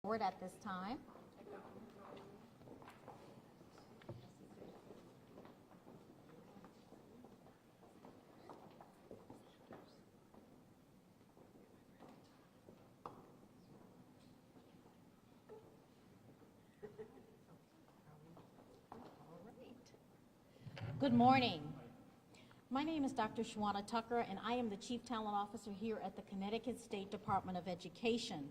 Forward at this time. Good morning. My name is Dr. Shawana Tucker, and I am the Chief Talent Officer here at the Connecticut State Department of Education.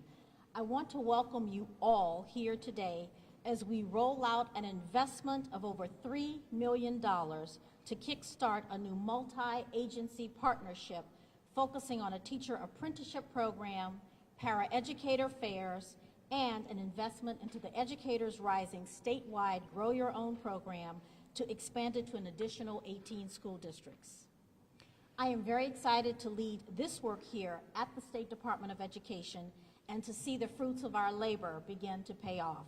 I want to welcome you all here today as we roll out an investment of over $3 million to kickstart a new multi-agency partnership focusing on a teacher apprenticeship program, paraeducator fairs, and an investment into the Educators Rising statewide Grow Your Own program to expand it to an additional 18 school districts. I am very excited to lead this work here at the State Department of Education and to see the fruits of our labor begin to pay off.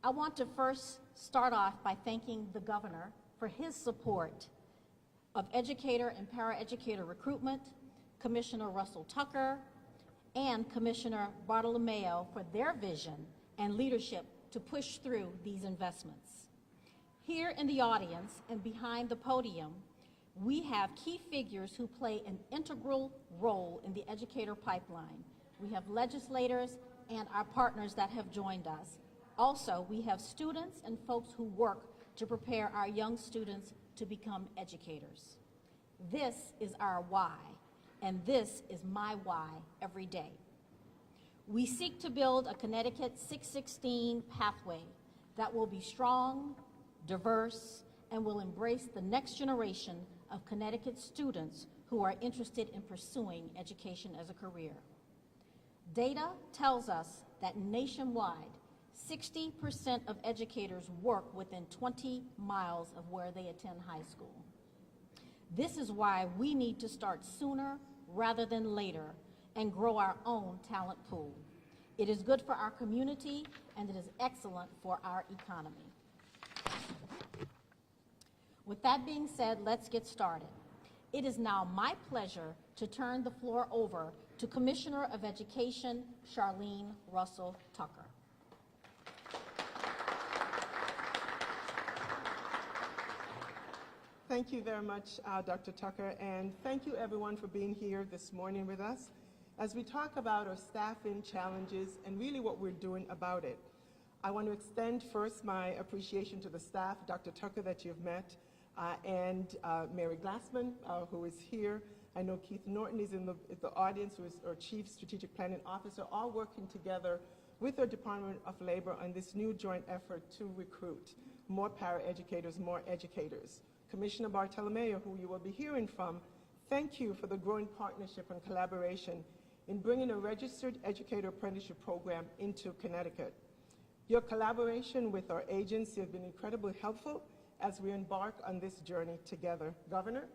I want to first start off by thanking the Governor for his support of educator and paraeducator recruitment, Commissioner Russell Tucker, and Commissioner Bartolomeo for their vision and leadership to push through these investments. Here in the audience and behind the podium, we have key figures who play an integral role in the educator pipeline. We have legislators and our partners that have joined us. Also, we have students and folks who work to prepare our young students to become educators. This is our why, and this is my why every day. We seek to build a Connecticut 616 pathway that will be strong, diverse, and will embrace the next generation of Connecticut students who are interested in pursuing education as a career. Data tells us that nationwide, 60% of educators work within 20 miles of where they attend high school. This is why we need to start sooner rather than later and grow our own talent pool. It is good for our community, and it is excellent for our economy. With that being said, let's get started. It is now my pleasure to turn the floor over to Commissioner of Education, Charlene Russell Tucker. Thank you very much, Dr. Tucker, and thank you everyone for being here this morning with us as we talk about our staffing challenges and really what we're doing about it. I want to extend first my appreciation to the staff, Dr. Tucker, that you've met, and Mary Glassman, who is here. I know Keith Norton is in the audience, who is our Chief Strategic Planning Officer, all working together with our Department of Labor on this new joint effort to recruit more paraeducators, more educators. Commissioner Bartolomeo, who you will be hearing from, thank you for the growing partnership and collaboration in bringing a registered educator apprenticeship program into Connecticut. Your collaboration with our agency has been incredibly helpful as we embark on this journey together. Governor,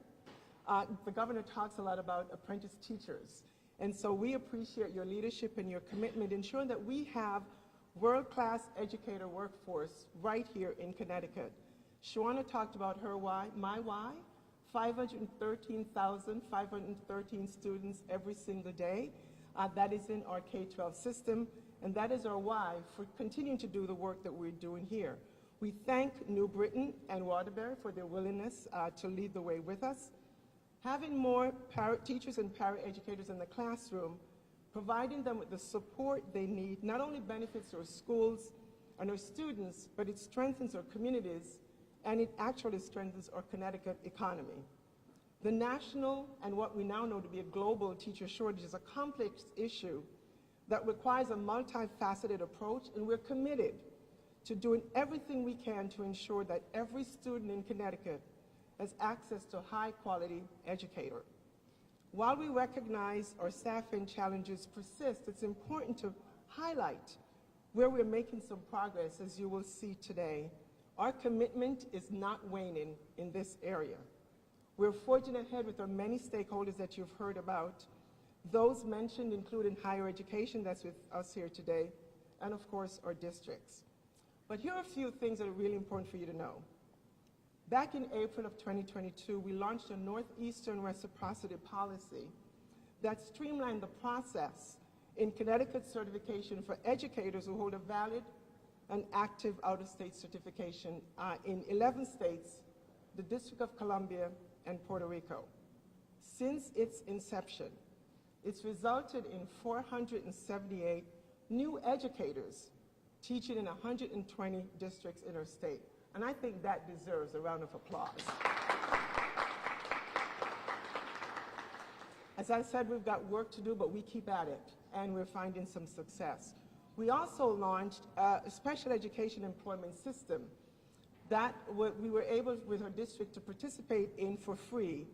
the Governor talks a lot about apprentice teachers, and so we appreciate your leadership and your commitment ensuring that we have world-class educator workforce right here in Connecticut. Shawana talked about her why, my why, 513,513 students every single day. That is in our K-12 system, and that is our why for continuing to do the work that we're doing here. We thank New Britain and Waterbury for their willingness to lead the way with us. Having more teachers and paraeducators in the classroom, providing them with the support they need, not only benefits our schools and our students, but it strengthens our communities, and it actually strengthens our Connecticut economy. The national and what we now know to be a global teacher shortage is a complex issue that requires a multifaceted approach, and we're committed to doing everything we can to ensure that every student in Connecticut has access to a high-quality educator. While we recognize our staffing challenges persist, it's important to highlight where we're making some progress, as you will see today. Our commitment is not waning in this area. We're forging ahead with our many stakeholders that you've heard about, those mentioned including higher education, that's with us here today, and of course our districts. But here are a few things that are really important for you to know. Back in April of 2022, we launched a Northeastern reciprocity policy that streamlined the process in Connecticut certification for educators who hold a valid and active out-of-state certification in 11 states, the District of Columbia, and Puerto Rico. Since its inception, it's resulted in 478 new educators teaching in 120 districts in our state. And I think that deserves a round of applause. As I said, we've got work to do, but we keep at it, and we're finding some success. We also launched a special education employment system that we were able, with our district, to participate in for free,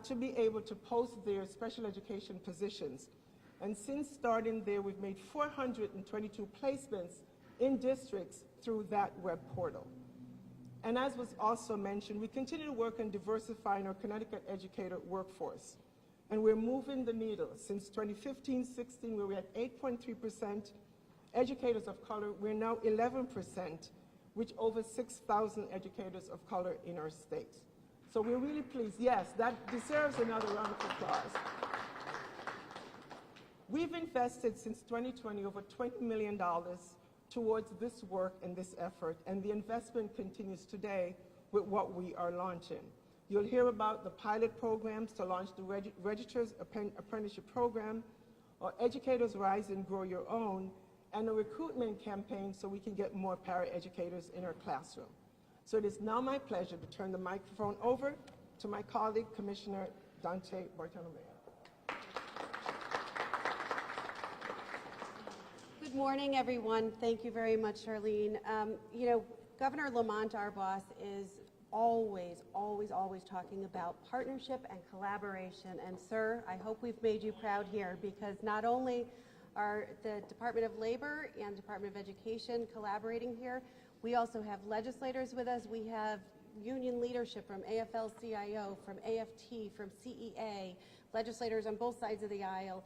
to be able to post their special education positions. And since starting there, we've made 422 placements in districts through that web portal. And as was also mentioned, we continue to work on diversifying our Connecticut educator workforce. And we're moving the needle. Since 2015-16, where we're at 8.3% educators of color, we're now 11%, with over 6,000 educators of color in our state. So we're really pleased. Yes, that deserves another round of applause. We've invested since 2020 over $20 million towards this work and this effort, and the investment continues today with what we are launching. You'll hear about the pilot programs to launch the Registrar's Apprenticeship Program, or Educators Rise and Grow Your Own, and a recruitment campaign so we can get more para-educators in our classroom. So it is now my pleasure to turn the microphone over to my colleague, Commissioner Dante Bartolomeo. Good morning, everyone. Thank you very much, Charlene. You know, Governor Lamont, our boss, is always talking about partnership and collaboration. And sir, I hope we've made you proud here, because not only are the Department of Labor and Department of Education collaborating here, we also have legislators with us. We have union leadership from AFL-CIO, from AFT, from CEA, legislators on both sides of the aisle.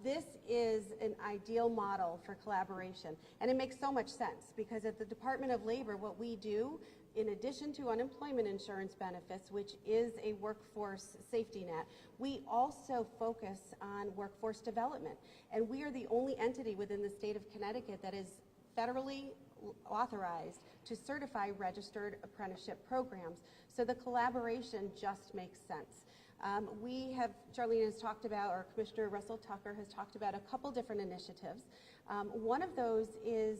This is an ideal model for collaboration. And it makes so much sense, because at the Department of Labor, what we do, in addition to unemployment insurance benefits, which is a workforce safety net, we also focus on workforce development. And we are the only entity within the state of Connecticut that is federally authorized to certify registered apprenticeship programs. So the collaboration just makes sense. Charlene has talked about, or Commissioner Russell Tucker has talked about, a couple different initiatives. One of those is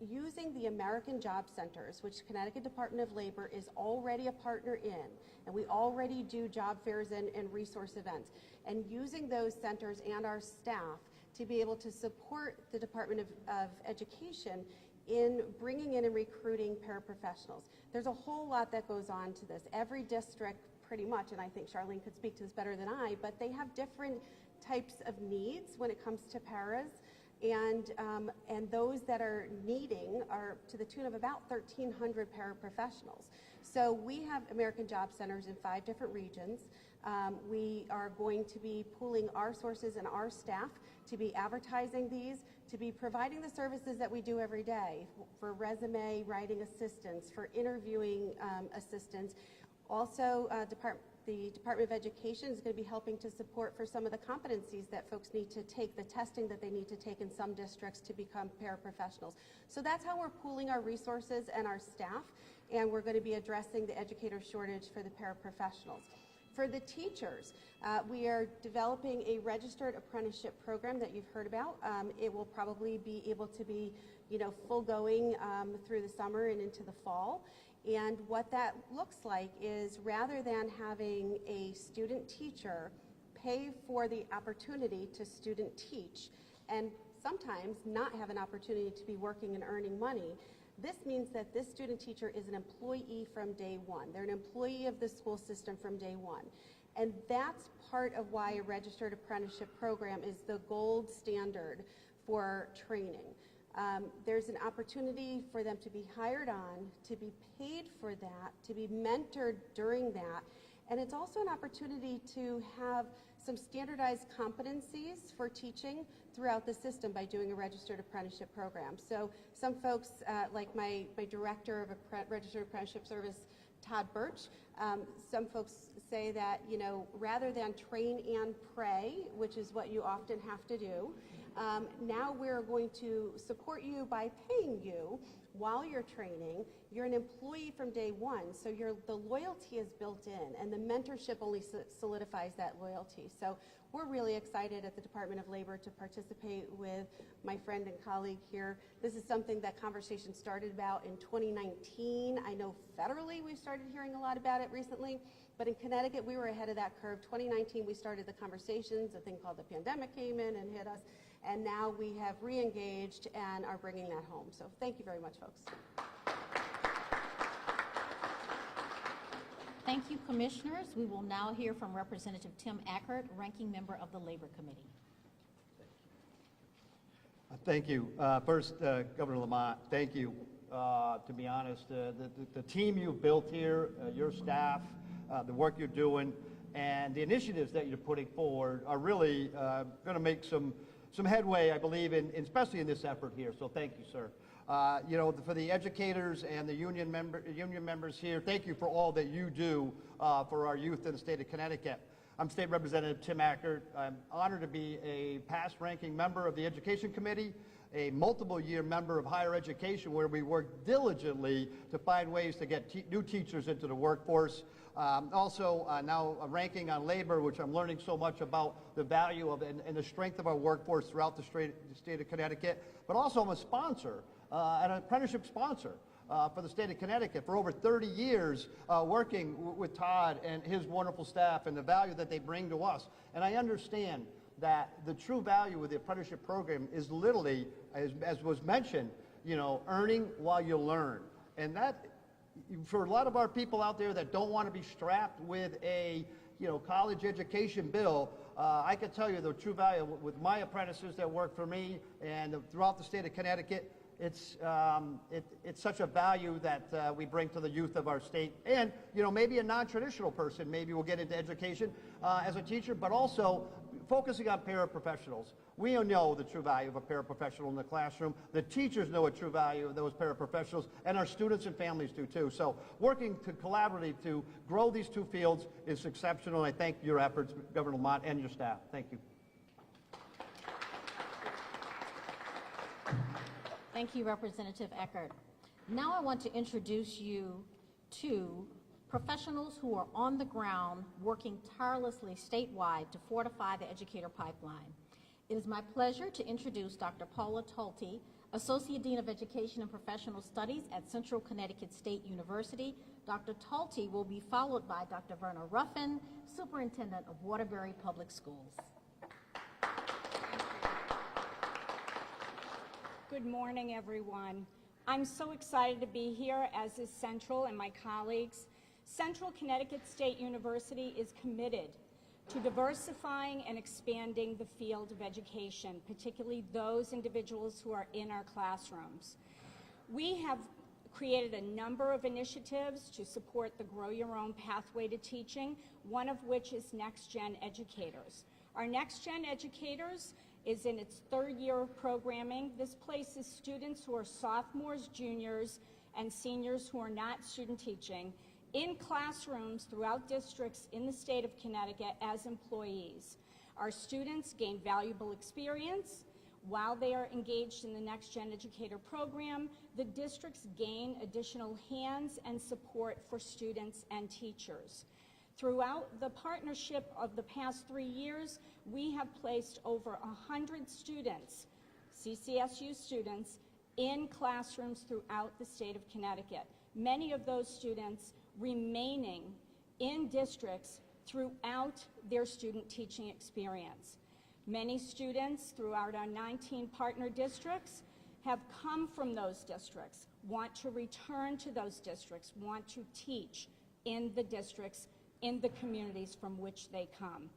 using the American Job Centers, which Connecticut Department of Labor is already a partner in, and we already do job fairs and resource events, and using those centers and our staff to be able to support the Department of Education in bringing in and recruiting paraprofessionals. There's a whole lot that goes on to this. Every district, pretty much, and I think Charlene could speak to this better than I, but they have different types of needs when it comes to paras. And those that are needing are to the tune of about 1,300 paraprofessionals. So we have American Job Centers in 5 different regions. We are going to be pooling our sources and our staff to be advertising these, to be providing the services that we do every day for resume writing assistance, for interviewing assistance. Also, the Department of Education is going to be helping to support for some of the competencies that folks need to take, the testing that they need to take in some districts to become paraprofessionals. So that's how we're pooling our resources and our staff, and we're going to be addressing the educator shortage for the paraprofessionals. For the teachers, we are developing a registered apprenticeship program that you've heard about. It will probably be able to be, full going through the summer and into the fall. And what that looks like is, rather than having a student teacher pay for the opportunity to student teach and sometimes not have an opportunity to be working and earning money, this means that this student teacher is an employee from day one. They're an employee of the school system from day one. And that's part of why a registered apprenticeship program is the gold standard for training. There's an opportunity for them to be hired on, to be paid for that, to be mentored during that, and it's also an opportunity to have some standardized competencies for teaching throughout the system by doing a registered apprenticeship program. So some folks, like my director of registered apprenticeship service, Todd Birch, some folks say that, rather than train and pray, which is what you often have to do, Now we're going to support you by paying you while you're training. You're an employee from day one, so the loyalty is built in, and the mentorship only solidifies that loyalty. So we're really excited at the Department of Labor to participate with my friend and colleague here. This is something that conversation started about in 2019. I know federally we've started hearing a lot about it recently, but in Connecticut we were ahead of that curve. 2019 we started the conversations. A thing called the pandemic came in and hit us, and now we have re-engaged and are bringing that home. So thank you very much, folks. Thank you, Commissioners. We will now hear from Representative Tim Ackert, Ranking Member of the Labor Committee. Thank you. First, Governor Lamont, thank you. To be honest, the team you've built here, your staff, the work you're doing, and the initiatives that you're putting forward are really going to make some headway, I believe, especially in this effort here. So thank you, sir. You know, for the educators and the union members here, thank you for all that you do for our youth in the state of Connecticut. I'm State Representative Tim Ackert. I'm honored to be a past ranking member of the Education Committee, a multiple-year member of higher education, where we work diligently to find ways to get new teachers into the workforce. Also, now a ranking on labor, which I'm learning so much about the value of and the strength of our workforce throughout the state of Connecticut. But also I'm a sponsor, an apprenticeship sponsor for the state of Connecticut for over 30 years, working with Todd and his wonderful staff and the value that they bring to us. And I understand that the true value of the apprenticeship program is literally, as was mentioned, you know, earning while you learn. And that, for a lot of our people out there that don't want to be strapped with a, you know, college education bill, I can tell you the true value with my apprentices that work for me and throughout the state of Connecticut. It's such a value that we bring to the youth of our state. And, you know, maybe a non-traditional person maybe will get into education as a teacher, but also focusing on paraprofessionals. We know the true value of a paraprofessional in the classroom. The teachers know a true value of those paraprofessionals, and our students and families do too. So working collaboratively to grow these two fields is exceptional, and I thank your efforts, Governor Lamont, and your staff. Thank you. Thank you, Representative Eckert. Now I want to introduce you to professionals who are on the ground working tirelessly statewide to fortify the educator pipeline. It is my pleasure to introduce Dr. Paula Talty, Associate Dean of Education and Professional Studies at Central Connecticut State University. Dr. Talty will be followed by Dr. Verna Ruffin, Superintendent of Waterbury Public Schools. Good morning, everyone. I'm so excited to be here, as is Central and my colleagues. Central Connecticut State University is committed to diversifying and expanding the field of education, particularly those individuals who are in our classrooms. We have created a number of initiatives to support the Grow Your Own Pathway to Teaching, one of which is Next Gen Educators. Our Next Gen Educators is in its third year of programming. This places students who are sophomores, juniors, and seniors who are not student teaching in classrooms throughout districts in the state of Connecticut as employees. Our students gain valuable experience. While they are engaged in the Next Gen Educator program, the districts gain additional hands and support for students and teachers. Throughout the partnership of the past 3 years, we have placed over 100 students, CCSU students, in classrooms throughout the state of Connecticut. Many of those students remaining in districts throughout their student teaching experience. Many students throughout our 19 partner districts have come from those districts, want to return to those districts, want to teach in the districts, in the communities from which they come.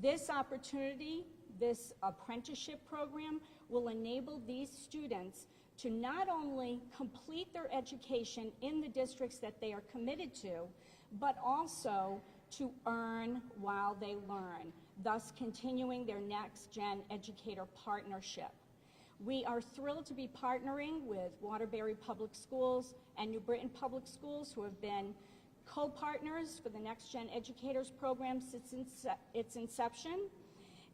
This opportunity, this apprenticeship program, will enable these students to not only complete their education in the districts that they are committed to, but also to earn while they learn, thus continuing their Next Gen Educator partnership. We are thrilled to be partnering with Waterbury Public Schools and New Britain Public Schools, who have been co-partners for the Next Gen Educators program since its inception.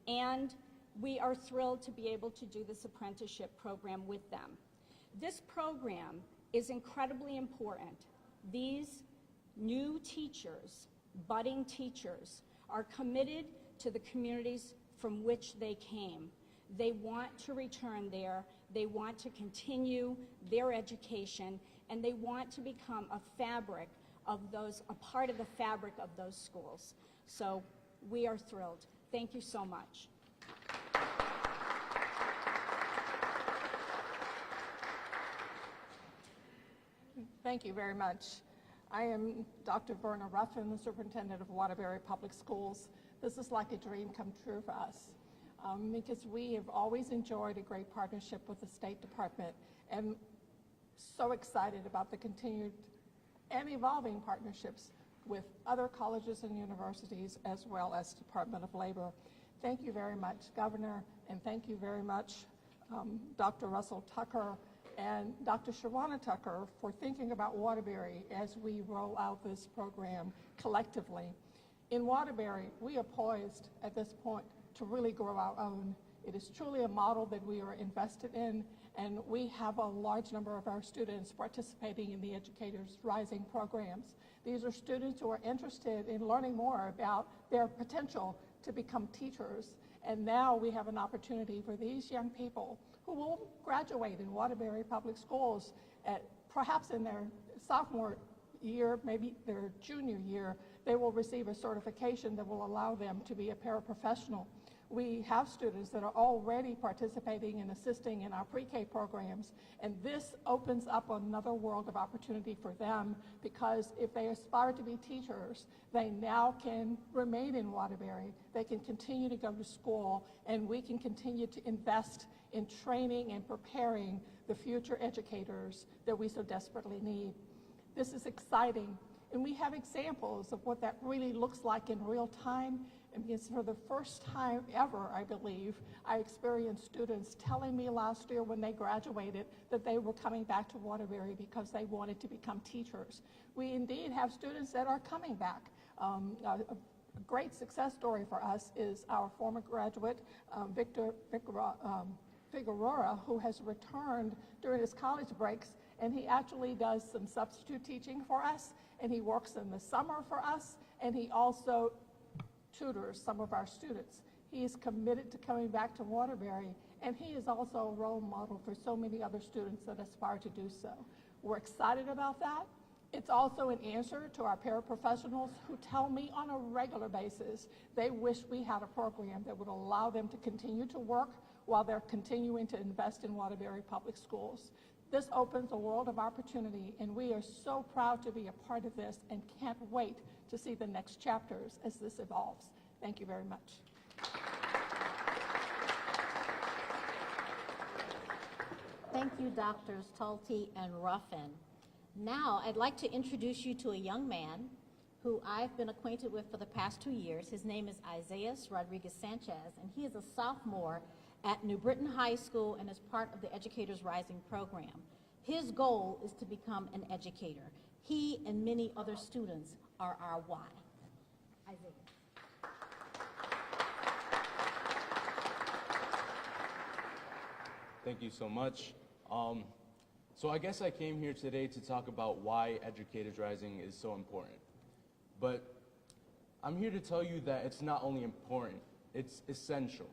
And we are thrilled to be able to do this apprenticeship program with them. This program is incredibly important. These new teachers, budding teachers, are committed to the communities from which they came. They want to return there, they want to continue their education, and they want to become a part of the fabric of those schools. So we are thrilled. Thank you so much. Thank you very much. I am Dr. Verna Ruffin, the Superintendent of Waterbury Public Schools. This is like a dream come true for us because we have always enjoyed a great partnership with the State Department and so excited about the continued and evolving partnerships with other colleges and universities as well as Department of Labor. Thank you very much, Governor, and thank you very much, Dr. Russell Tucker and Dr. Shawana Tucker for thinking about Waterbury as we roll out this program collectively. In Waterbury, we are poised at this point to really grow our own. It is truly a model that we are invested in, and we have a large number of our students participating in the Educators Rising programs. These are students who are interested in learning more about their potential to become teachers, and now we have an opportunity for these young people who will graduate in Waterbury Public Schools perhaps in their sophomore year, maybe their junior year. They will receive a certification that will allow them to be a paraprofessional. We have students that are already participating and assisting in our pre-K programs, and this opens up another world of opportunity for them because if they aspire to be teachers, they now can remain in Waterbury. They can continue to go to school, and we can continue to invest in training and preparing the future educators that we so desperately need. This is exciting, and we have examples of what that really looks like in real time. And because for the first time ever, I believe, I experienced students telling me last year when they graduated that they were coming back to Waterbury because they wanted to become teachers. We indeed have students that are coming back. A great success story for us is our former graduate, Victor Figueroa, who has returned during his college breaks, and he actually does some substitute teaching for us, and he works in the summer for us, and he also tutors some of our students. He is committed to coming back to Waterbury, and he is also a role model for so many other students that aspire to do so. We're excited about that. It's also an answer to our paraprofessionals who tell me on a regular basis they wish we had a program that would allow them to continue to work while they're continuing to invest in Waterbury Public Schools. This opens a world of opportunity, and we are so proud to be a part of this and can't wait to see the next chapters as this evolves. Thank you very much. Thank you, Drs. Talty and Ruffin. Now, I'd like to introduce you to a young man who I've been acquainted with for the past 2 years. His name is Isaias Rodriguez Sanchez, and he is a sophomore at New Britain High School and is part of the Educators Rising program. His goal is to become an educator. He and many other students are our why. Isaiah. Thank you so much. So I guess I came here today to talk about why Educators Rising is so important. But I'm here to tell you that it's not only important, it's essential.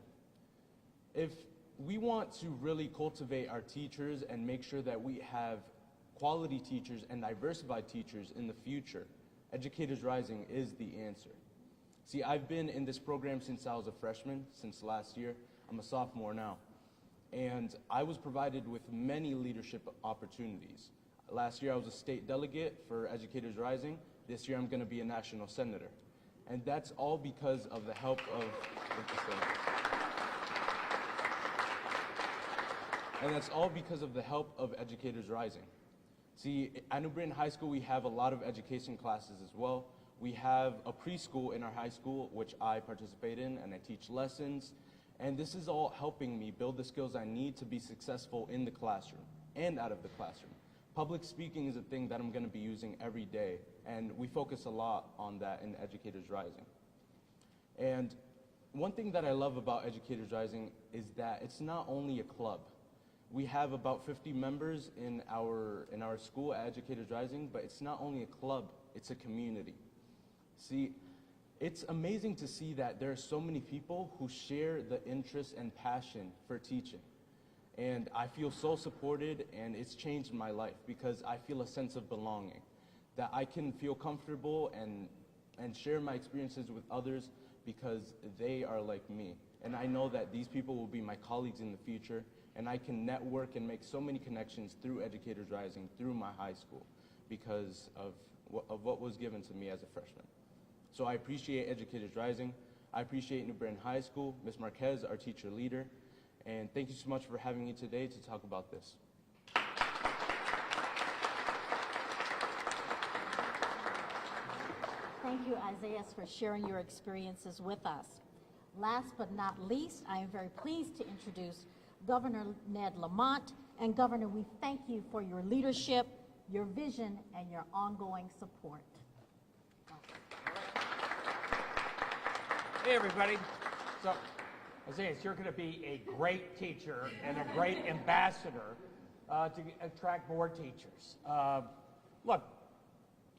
If we want to really cultivate our teachers and make sure that we have quality teachers and diversified teachers in the future, Educators Rising is the answer. See, I've been in this program since I was a freshman, since last year. I'm a sophomore now. And I was provided with many leadership opportunities. Last year I was a state delegate for Educators Rising. This year I'm going to be a national senator. And that's all because of the help of Educators Rising. See, at New Britain High School we have a lot of education classes as well. We have a preschool in our high school, which I participate in, and I teach lessons. And this is all helping me build the skills I need to be successful in the classroom and out of the classroom. Public speaking is a thing that I'm going to be using every day, and we focus a lot on that in Educators Rising. And one thing that I love about Educators Rising is that it's not only a club. We have about 50 members in our school at Educators Rising, but it's not only a club, it's a community. See, it's amazing to see that there are so many people who share the interest and passion for teaching. And I feel so supported, and it's changed my life because I feel a sense of belonging, that I can feel comfortable and share my experiences with others because they are like me. And I know that these people will be my colleagues in the future, and I can network and make so many connections through Educators Rising, through my high school, because of what was given to me as a freshman. So I appreciate Educators Rising. I appreciate New Britain High School, Ms. Marquez, our teacher leader, and thank you so much for having me today to talk about this. Thank you, Isaiah, for sharing your experiences with us. Last but not least, I am very pleased to introduce Governor Ned Lamont. And Governor, we thank you for your leadership, your vision, and your ongoing support. Hey, everybody. So, Isaiah, you're going to be a great teacher and a great ambassador to attract more teachers. Look,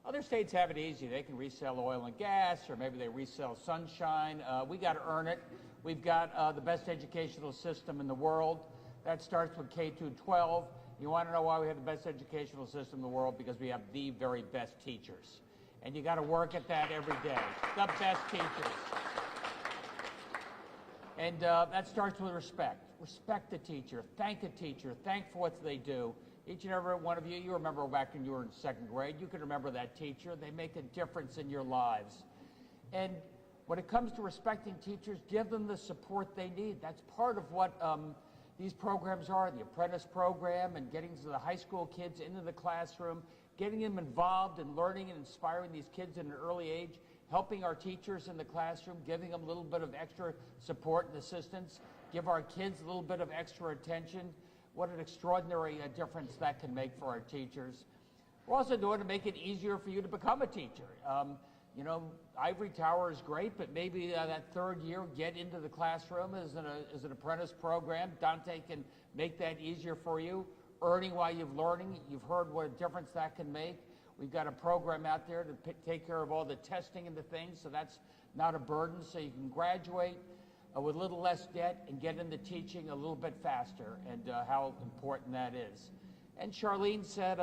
other states have it easy. They can resell oil and gas, or maybe they resell sunshine. We got to earn it. We've got the best educational system in the world. That starts with K-12. You want to know why we have the best educational system in the world? Because we have the very best teachers. And you got to work at that every day. The best teachers. And that starts with respect. Respect the teacher. Thank a teacher. Thank for what they do. Each and every one of you, you remember back when you were in second grade, you can remember that teacher. They make a difference in your lives. And when it comes to respecting teachers, give them the support they need. That's part of what these programs are, the apprentice program and getting to the high school kids into the classroom, getting them involved in learning and inspiring these kids at an early age, helping our teachers in the classroom, giving them a little bit of extra support and assistance, give our kids a little bit of extra attention. What an extraordinary difference that can make for our teachers. We're also doing to make it easier for you to become a teacher. You know, Ivory Tower is great, but maybe that third year, get into the classroom as an apprentice program. Dante can make that easier for you. Earning while you're learning, you've heard what a difference that can make. We've got a program out there to take care of all the testing and the things, so that's not a burden. So you can graduate with a little less debt and get into teaching a little bit faster, and how important that is. And Charlene said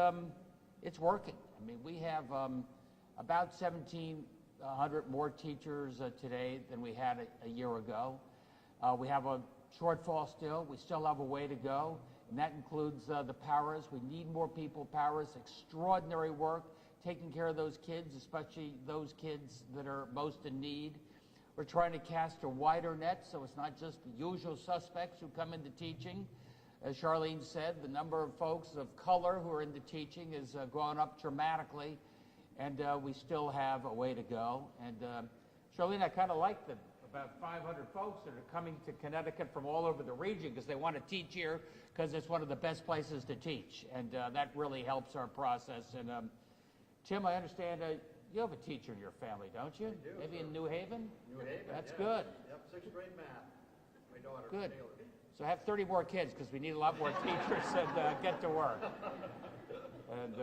it's working. I mean, we have about 1,700 more teachers today than we had a year ago. We have a shortfall still. We still have a way to go, and that includes the paras. We need more people paras. Extraordinary work taking care of those kids, especially those kids that are most in need. We're trying to cast a wider net, so it's not just the usual suspects who come into teaching. As Charlene said, the number of folks of color who are into teaching has gone up dramatically, and we still have a way to go. And Charlene, I kind of like the about 500 folks that are coming to Connecticut from all over the region because they want to teach here because it's one of the best places to teach, and that really helps our process. And Tim, I understand you have a teacher in your family, don't you? I do. Maybe in New Haven? New Haven, That's yeah. good. Yep, sixth grade math. My daughter. Good. Taylor. So have 30 more kids because we need a lot more teachers and get to work. And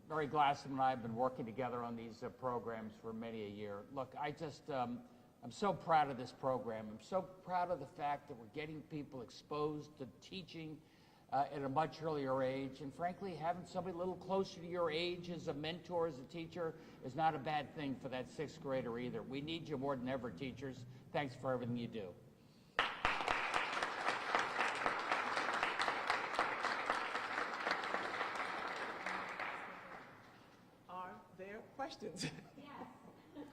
Mary Glasson and I have been working together on these programs for many a year. Look, I'm so proud of this program. I'm so proud of the fact that we're getting people exposed to teaching at a much earlier age. And frankly, having somebody a little closer to your age as a mentor, as a teacher, is not a bad thing for that sixth grader either. We need you more than ever, teachers. Thanks for everything you do. Are there questions? Yes. Can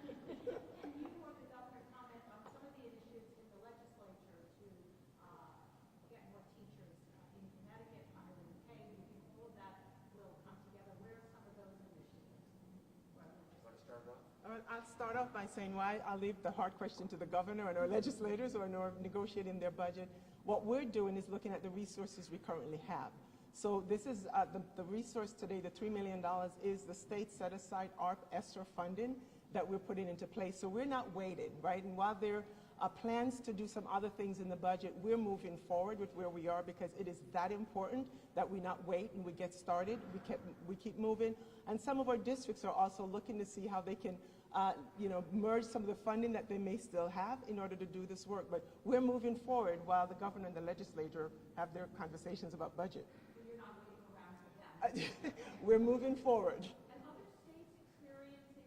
you or the governor comment on some of the initiatives in the legislature to get more teachers in Connecticut under the UK? Do you think all of that will come together? Where are some of those initiatives? Want to start off? I'll start off by saying why I'll leave the hard question to the governor and our legislators who are negotiating their budget. What we're doing is looking at the resources we currently have. So this is the resource today, the $3 million is the state set aside ARP ESSER funding, that we're putting into place. So we're not waiting, right? And while there are plans to do some other things in the budget, we're moving forward with where we are because it is that important that we not wait and we get started. We keep moving. And some of our districts are also looking to see how they can merge some of the funding that they may still have in order to do this work. But we're moving forward while the governor and the legislature have their conversations about budget. But you're not waiting around for them. We're moving forward. And other states experiencing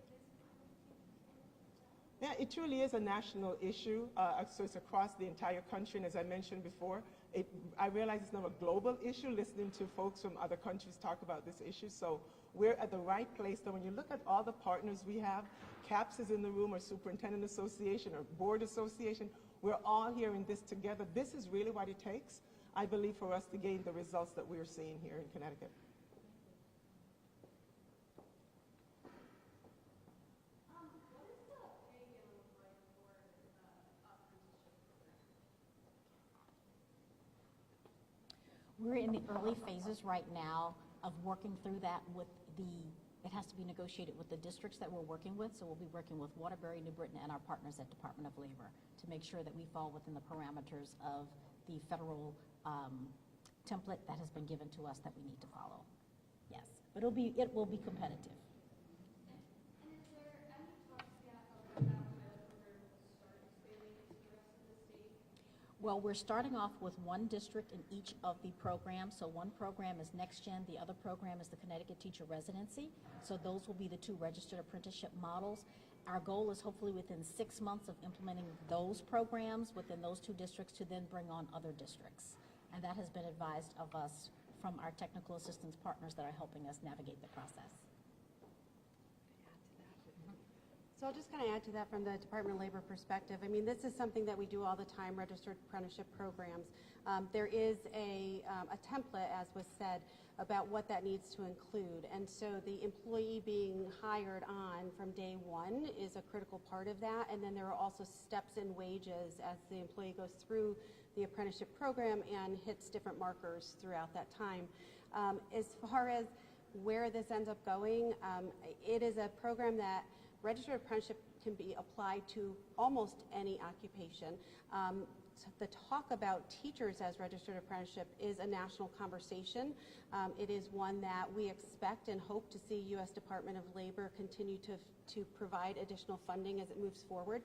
this Yeah, it truly is a national issue, so it's across the entire country, and as I mentioned before, I realize it's not a global issue, listening to folks from other countries talk about this issue, so we're at the right place. So when you look at all the partners we have, CAPS is in the room, or Superintendent Association, or Board Association, we're all hearing this together. This is really what it takes, I believe, for us to gain the results that we're seeing here in Connecticut. We're in the early phases right now of working through that with it has to be negotiated with the districts that we're working with, so we'll be working with Waterbury, New Britain, and our partners at Department of Labor to make sure that we fall within the parameters of the federal template that has been given to us that we need to follow. Yes, but it will be competitive. And is there any talks yet about how the program will start expanding it to the rest of the state? Well, we're starting off with one district in each of the programs. So one program is Next Gen, the other program is the Connecticut Teacher Residency. So those will be the two registered apprenticeship models. Our goal is hopefully within 6 months of implementing those programs within those two districts to then bring on other districts. And that has been advised of us from our technical assistance partners that are helping us navigate the process. So I'll just kind of add to that from the Department of Labor perspective. I mean, this is something that we do all the time, registered apprenticeship programs. There is a template, as was said, about what that needs to include. And so the employee being hired on from day one is a critical part of that. And then there are also steps in wages as the employee goes through the apprenticeship program and hits different markers throughout that time. As far as where this ends up going, it is a program that registered apprenticeship can be applied to almost any occupation. So the talk about teachers as registered apprenticeship is a national conversation. It is one that we expect and hope to see U.S. Department of Labor continue to provide additional funding as it moves forward.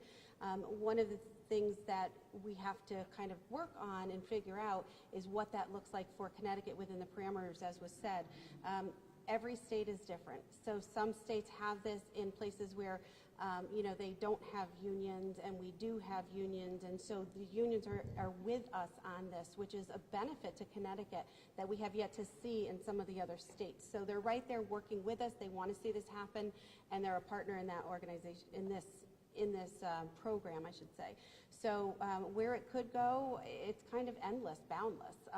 One of the things that we have to kind of work on and figure out is what that looks like for Connecticut within the parameters, as was said. Every state is different. So some states have this in places where they don't have unions, and we do have unions, and so the unions are with us on this, which is a benefit to Connecticut that we have yet to see in some of the other states. So they're right there working with us. They want to see this happen, and they're a partner in that organization, in this program, I should say. So where it could go, it's kind of endless, boundless.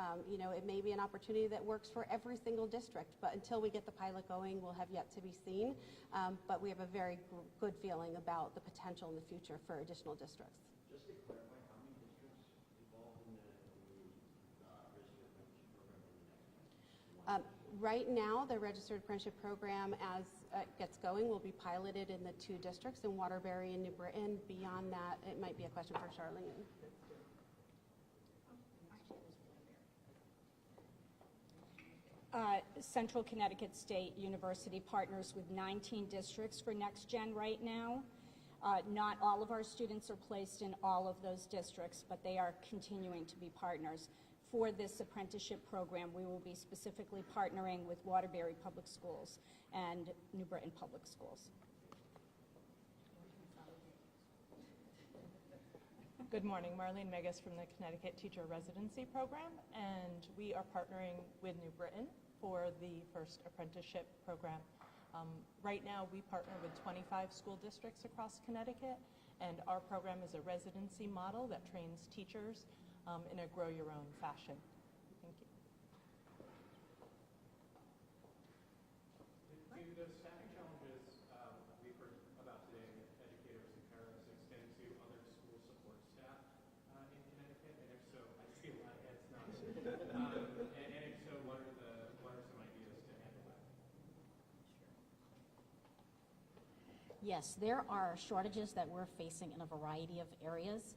It may be an opportunity that works for every single district, but until we get the pilot going, we'll have yet to be seen. But we have a very good feeling about the potential in the future for additional districts. Just to clarify, how many districts involved in the registered apprenticeship program? Right now, the registered apprenticeship program, as it gets going, will be piloted in the two districts in Waterbury and New Britain. Beyond that, it might be a question for Charlene. Central Connecticut State University partners with 19 districts for Next Gen right now. Not all of our students are placed in all of those districts, but they are continuing to be partners. For this apprenticeship program, we will be specifically partnering with Waterbury Public Schools and New Britain Public Schools. Good morning, Marlene Megas from the Connecticut Teacher Residency Program, and we are partnering with New Britain for the first apprenticeship program. Right now, we partner with 25 school districts across Connecticut, and our program is a residency model that trains teachers in a grow-your-own fashion. Thank you. Do the staffing challenges we've heard about today with educators and parents extend to other school support staff in Connecticut? And if so, I see a lot of heads nodding. And if so, what are some ideas to handle that? Yes, there are shortages that we're facing in a variety of areas.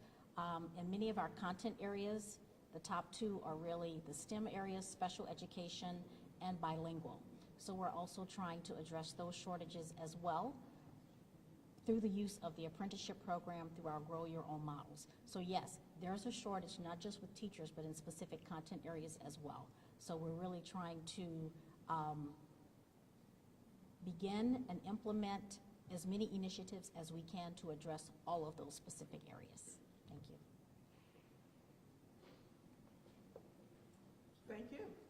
In many of our content areas, the top two are really the STEM areas, special education, and bilingual. So we're also trying to address those shortages as well through the use of the apprenticeship program, through our Grow Your Own models. So yes, there's a shortage, not just with teachers, but in specific content areas as well. So we're really trying to begin and implement as many initiatives as we can to address all of those specific areas. Thank you. Thank you.